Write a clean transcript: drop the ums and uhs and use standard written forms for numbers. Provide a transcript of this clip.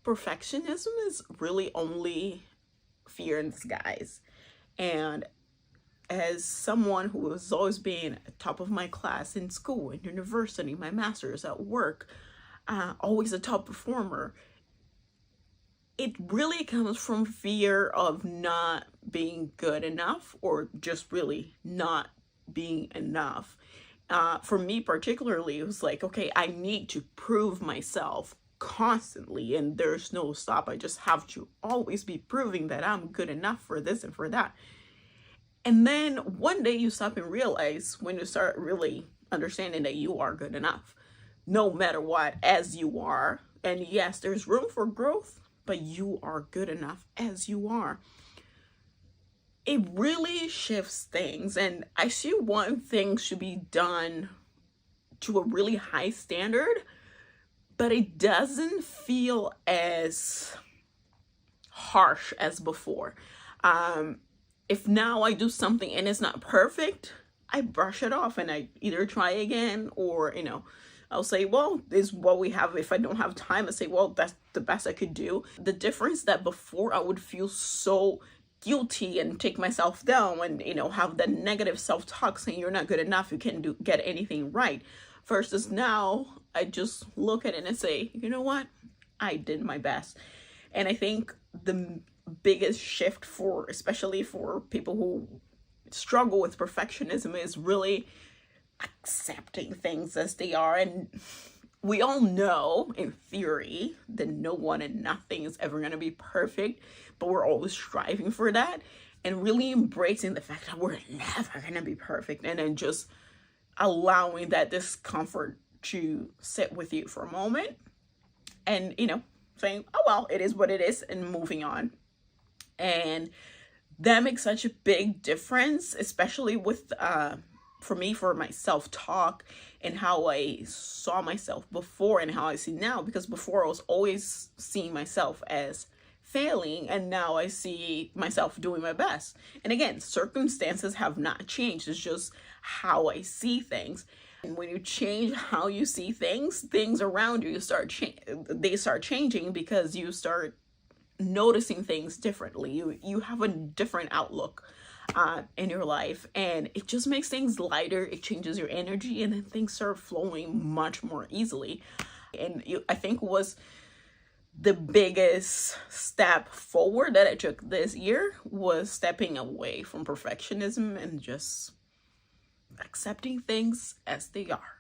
perfectionism is really only fear in disguise. And as someone who has always been at top of my class in school, in university, my master's, at work, always a top performer, it really comes from fear of not being good enough, or just really not being enough. For me particularly, it was like, okay, I need to prove myself constantly, and there's no stop. I just have to always be proving that I'm good enough for this and for that. And then one day you stop and realize, when you start really understanding that you are good enough, no matter what, as you are. And yes, there's room for growth, but you are good enough as you are. It really shifts things. And I see one thing should be done to a really high standard, but it doesn't feel as harsh as before. If now I do something and it's not perfect, I brush it off and I either try again, or, I'll say, well, this is what we have. If I don't have time, I say, well, that's the best I could do. The difference that before I would feel so guilty and take myself down and, have that negative self-talk saying you're not good enough, you can't get anything right, versus now I just look at it and say, you know what? I did my best. And I think the biggest shift, especially for people who struggle with perfectionism, is really accepting things as they are. And we all know in theory that no one and nothing is ever going to be perfect, but we're always striving for that, and really embracing the fact that we're never going to be perfect, and then just allowing that discomfort to sit with you for a moment, and saying, oh well, it is what it is, and moving on. And that makes such a big difference, especially with for me, for my self-talk and how I saw myself before and how I see now. Because before I was always seeing myself as failing, and now I see myself doing my best. And again, circumstances have not changed. It's just how I see things. And when you change how you see things, things around you start changing, because you start noticing things differently. You have a different outlook in your life, and it just makes things lighter. It changes your energy, and then things start flowing much more easily. And I think was the biggest step forward that I took this year, was stepping away from perfectionism and just accepting things as they are.